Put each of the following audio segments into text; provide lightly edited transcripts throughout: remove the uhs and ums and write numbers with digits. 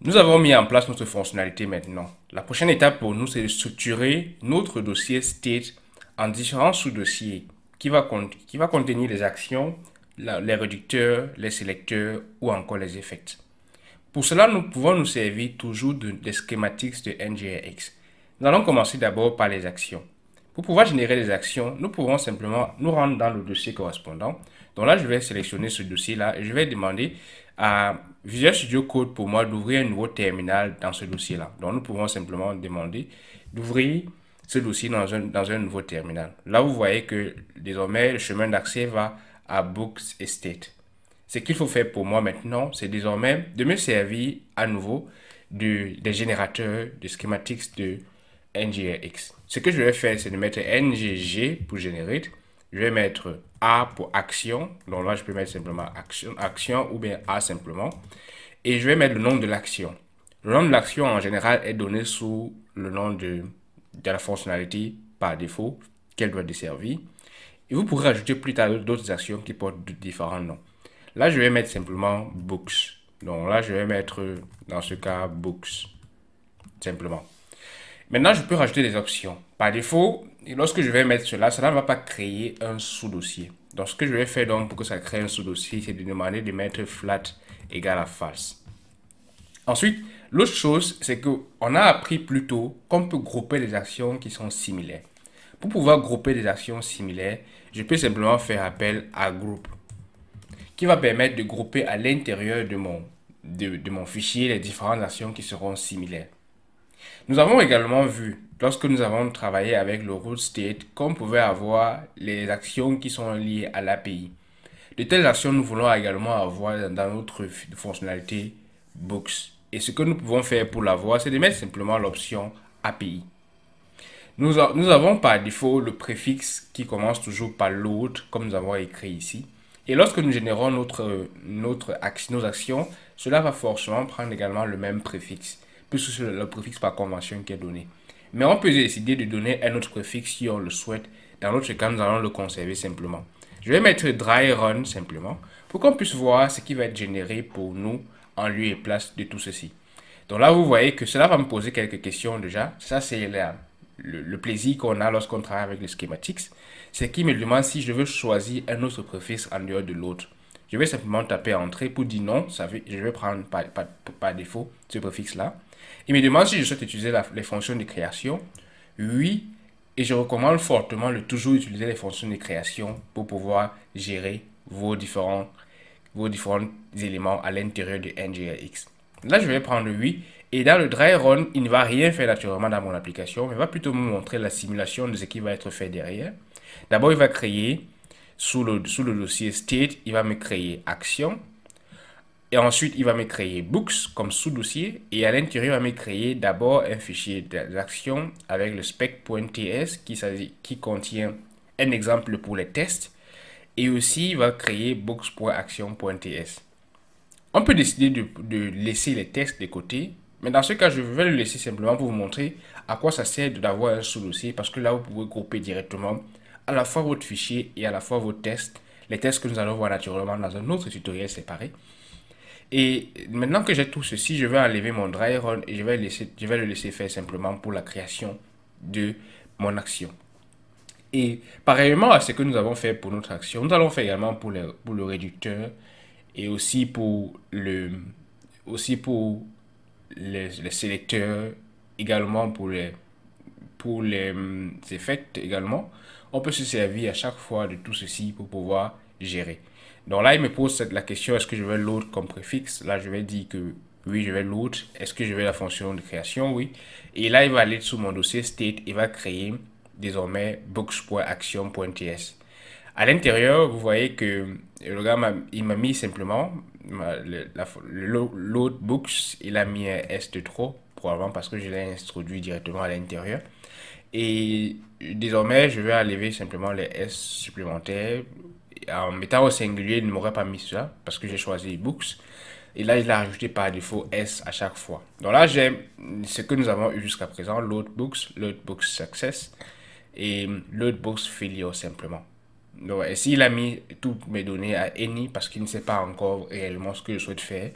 Nous avons mis en place notre fonctionnalité maintenant. La prochaine étape pour nous, c'est de structurer notre dossier state en différents sous-dossiers qui va contenir les actions, les réducteurs, les sélecteurs ou encore les effects. Pour cela, nous pouvons nous servir toujours des schématiques de NGRX. Nous allons commencer d'abord par les actions. Pour pouvoir générer des actions, nous pouvons simplement nous rendre dans le dossier correspondant. Donc là, je vais sélectionner ce dossier-là et je vais demander à Visual Studio Code pour moi d'ouvrir un nouveau terminal dans ce dossier-là. Donc nous pouvons simplement demander d'ouvrir ce dossier dans un nouveau terminal. Là, vous voyez que désormais, le chemin d'accès va à Books et State. Ce qu'il faut faire pour moi maintenant, c'est désormais de me servir à nouveau des générateurs de schématiques de NGRX. Ce que je vais faire, c'est de mettre NGG pour generate. Je vais mettre A pour action. Donc là, je peux mettre simplement action ou bien A simplement. Et je vais mettre le nom de l'action. Le nom de l'action, en général, est donné sous le nom de la fonctionnalité par défaut qu'elle doit desservir. Et vous pourrez ajouter plus tard d'autres actions qui portent différents noms. Là, je vais mettre simplement books. Donc là, je vais mettre, dans ce cas, books. Simplement. Maintenant, je peux rajouter des options. Par défaut, lorsque je vais mettre cela, cela ne va pas créer un sous-dossier. Donc, ce que je vais faire donc pour que ça crée un sous-dossier, c'est de demander de mettre flat égale à false. Ensuite, l'autre chose, c'est qu'on a appris plus tôt qu'on peut grouper des actions qui sont similaires. Pour pouvoir grouper des actions similaires, je peux simplement faire appel à group, qui va permettre de grouper à l'intérieur de mon fichier les différentes actions qui seront similaires. Nous avons également vu, lorsque nous avons travaillé avec le root state, qu'on pouvait avoir les actions qui sont liées à l'API. De telles actions, nous voulons également avoir dans notre fonctionnalité Books. Et ce que nous pouvons faire pour l'avoir, c'est de mettre simplement l'option API. Nous avons par défaut le préfixe qui commence toujours par load, comme nous avons écrit ici. Et lorsque nous générons nos actions, cela va forcément prendre également le même préfixe, puisque c'est le préfixe par convention qui est donné. Mais on peut décider de donner un autre préfixe si on le souhaite. Dans notre cas, nous allons le conserver simplement. Je vais mettre dry run simplement pour qu'on puisse voir ce qui va être généré pour nous en lieu et place de tout ceci. Donc là, vous voyez que cela va me poser quelques questions déjà. Ça, c'est le plaisir qu'on a lorsqu'on travaille avec les schématiques. C'est qu'il me demande si je veux choisir un autre préfixe en dehors de l'autre. Je vais simplement taper entrée pour dire non. Je vais prendre par défaut ce préfixe-là. Il me demande si je souhaite utiliser les fonctions de création. Oui. Et je recommande fortement de toujours utiliser les fonctions de création pour pouvoir gérer vos différents éléments à l'intérieur de NGRX. Là, je vais prendre oui. Et dans le dry run, il ne va rien faire naturellement dans mon application, mais va plutôt me montrer la simulation de ce qui va être fait derrière. D'abord, il va créer, sous le dossier state, il va me créer action. Et ensuite, il va me créer books comme sous-dossier. Et à l'intérieur, il va me créer d'abord un fichier d'action avec le spec.ts qui contient un exemple pour les tests. Et aussi, il va créer books.action.ts. On peut décider de laisser les tests de côté. Mais dans ce cas, je vais le laisser simplement pour vous montrer à quoi ça sert d'avoir un sous-dossier. Parce que là, vous pouvez grouper directement à la fois votre fichier et à la fois vos tests. Les tests que nous allons voir naturellement dans un autre tutoriel séparé. Et maintenant que j'ai tout ceci, je vais enlever mon dry run et je vais le laisser faire simplement pour la création de mon action. Et pareillement à ce que nous avons fait pour notre action, nous allons faire également pour le réducteur et aussi pour les sélecteurs, également pour les effects également. On peut se servir à chaque fois de tout ceci pour pouvoir gérer. Donc là, il me pose la question, est-ce que je vais load comme préfixe? Là, je vais dire que oui, je vais load. Est-ce que je vais la fonction de création? Oui. Et là, il va aller sous mon dossier state et va créer désormais books.action.ts. À l'intérieur, vous voyez que le gars il m'a mis simplement le load books, il a mis un S de trop, probablement parce que je l'ai introduit directement à l'intérieur. Et désormais, je vais enlever simplement les S supplémentaires. En mettant au singulier, il ne m'aurait pas mis ça parce que j'ai choisi books. Et là, il a rajouté par défaut S à chaque fois. Donc là, j'ai ce que nous avons eu jusqu'à présent, load books success et load books failure simplement. Donc, s'il a mis toutes mes données à any parce qu'il ne sait pas encore réellement ce que je souhaite faire,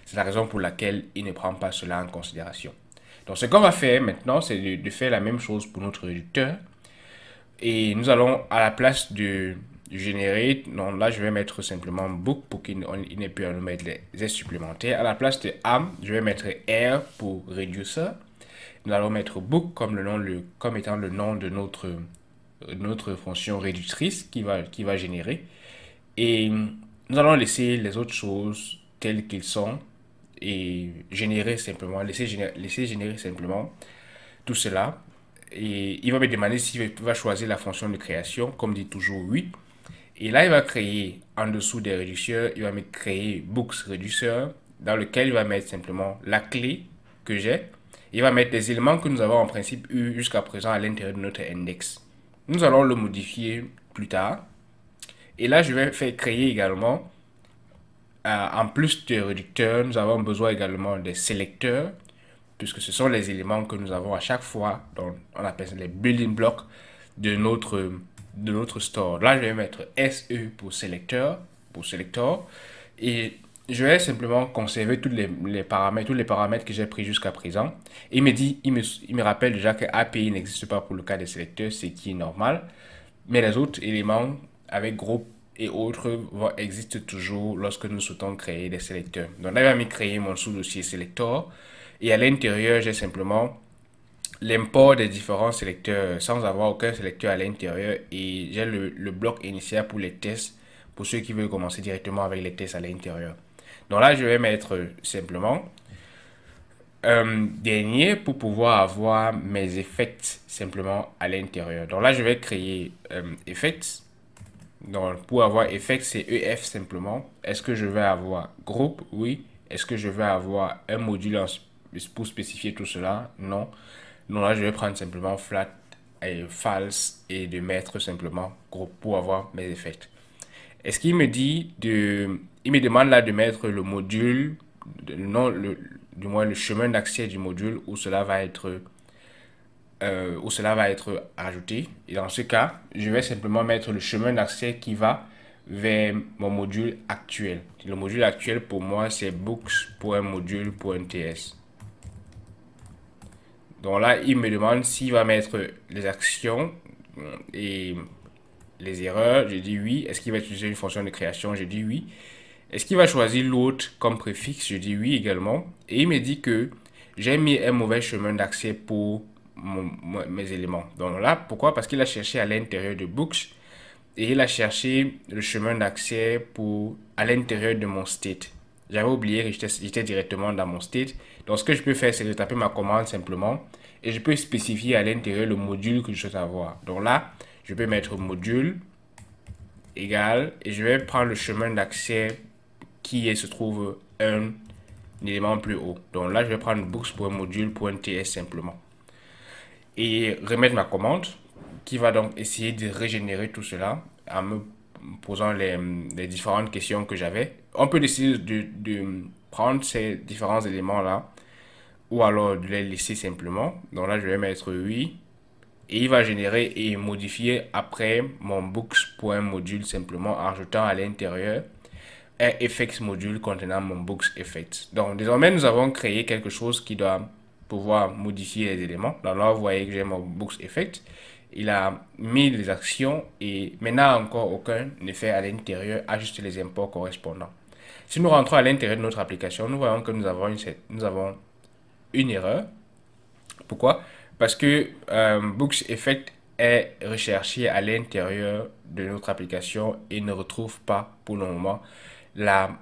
C'est la raison pour laquelle il ne prend pas cela en considération. Donc ce qu'on va faire maintenant, c'est de faire la même chose pour notre réducteur. Et nous allons, à la place de générer, non, là je vais mettre simplement book pour qu'il n'ait plus à nous mettre les S supplémentaires. À la place de am, je vais mettre R pour reducer. Nous allons mettre book comme comme étant le nom de notre fonction réductrice qui va générer. Et nous allons laisser les autres choses telles qu'elles sont et générer simplement, laisser générer simplement tout cela. Et il va me demander s'il va choisir la fonction de création, comme dit toujours oui. Et là, il va créer en dessous des réducteurs, il va me créer books réducteur dans lequel il va mettre simplement la clé que j'ai. Il va mettre des éléments que nous avons en principe eu jusqu'à présent à l'intérieur de notre index. Nous allons le modifier plus tard. Et là, je vais faire créer également, en plus des réducteurs, nous avons besoin également des sélecteurs, puisque ce sont les éléments que nous avons à chaque fois, donc on appelle ça les building blocks de notre store. Là, je vais mettre SE pour sélecteur, et je vais simplement conserver tous les paramètres que j'ai pris jusqu'à présent. Et il me rappelle déjà que API n'existe pas pour le cas des sélecteurs, ce qui est normal. Mais les autres éléments avec groupe et autres existent toujours lorsque nous souhaitons créer des sélecteurs. Donc là, il va me créer mon sous-dossier selector. Et à l'intérieur, j'ai simplement l'import des différents sélecteurs sans avoir aucun sélecteur à l'intérieur. Et j'ai le bloc initial pour les tests, pour ceux qui veulent commencer directement avec les tests à l'intérieur. Donc là, je vais mettre simplement dernier pour pouvoir avoir mes effects simplement à l'intérieur. Donc là, je vais créer effects. Donc pour avoir effects, c'est EF simplement. Est-ce que je vais avoir groupe? Oui. Est-ce que je vais avoir un module pour spécifier tout cela? Non. Donc là, je vais prendre simplement flat et false et de mettre simplement groupe pour avoir mes effects. Est-ce qu'il me dit il me demande là de mettre le module, du moins le chemin d'accès du module où cela va être ajouté. Et dans ce cas, je vais simplement mettre le chemin d'accès qui va vers mon module actuel. Le module actuel pour moi, c'est books.module.ts. Donc là, il me demande s'il va mettre les actions et les erreurs. Je dis oui. Est-ce qu'il va utiliser une fonction de création? Je dis oui. Est-ce qu'il va choisir l'autre comme préfixe? Je dis oui également. Et il me dit que j'ai mis un mauvais chemin d'accès pour mes éléments. Donc là, pourquoi? Parce qu'il a cherché à l'intérieur de books et il a cherché le chemin d'accès à l'intérieur de mon state. J'avais oublié que j'étais directement dans mon state. Donc ce que je peux faire, c'est de taper ma commande simplement et je peux spécifier à l'intérieur le module que je souhaite avoir. Donc là, je peux mettre module égal et je vais prendre le chemin d'accès qui se trouve un élément plus haut. Donc là, je vais prendre books.module.ts simplement et remettre ma commande qui va donc essayer de régénérer tout cela en me posant les différentes questions que j'avais. On peut décider de prendre ces différents éléments là ou alors de les laisser simplement. Donc là, je vais mettre oui et il va générer et modifier après mon books.module simplement en ajoutant à l'intérieur un effects module contenant mon books effects. Donc désormais, nous avons créé quelque chose qui doit pouvoir modifier les éléments. Donc là, vous voyez que j'ai mon books effect. Il a mis les actions et maintenant encore aucun effet à l'intérieur, ajuste les imports correspondants. Si nous rentrons à l'intérieur de notre application, nous voyons que nous avons une erreur. Pourquoi? Parce que books effect est recherché à l'intérieur de notre application et ne retrouve pas pour le moment la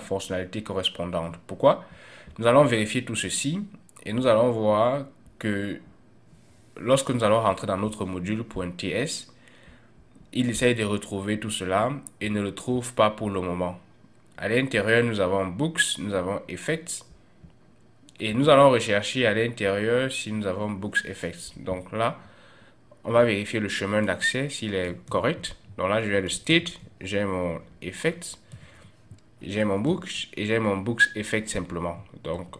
fonctionnalité correspondante. Pourquoi? Nous allons vérifier tout ceci et nous allons voir que lorsque nous allons rentrer dans notre module.ts, il essaye de retrouver tout cela et ne le trouve pas pour le moment. À l'intérieur, nous avons books, nous avons effects et nous allons rechercher à l'intérieur si nous avons books effects. Donc là, on va vérifier le chemin d'accès s'il est correct. Donc là, je vais le state, j'ai mon effects, j'ai mon books et j'ai mon books effect simplement. Donc,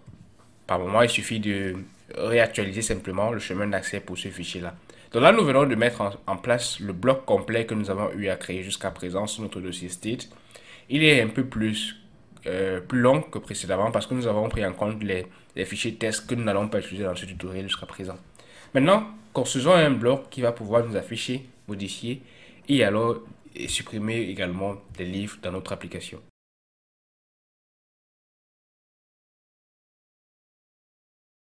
par moment, il suffit de réactualiser simplement le chemin d'accès pour ce fichier-là. Donc là, nous venons de mettre en place le bloc complet que nous avons eu à créer jusqu'à présent sur notre dossier state. Il est un peu plus plus longue que précédemment parce que nous avons pris en compte les fichiers tests que nous n'allons pas utiliser dans ce tutoriel jusqu'à présent. Maintenant, construisons un bloc qui va pouvoir nous afficher, modifier et alors supprimer également des livres dans notre application.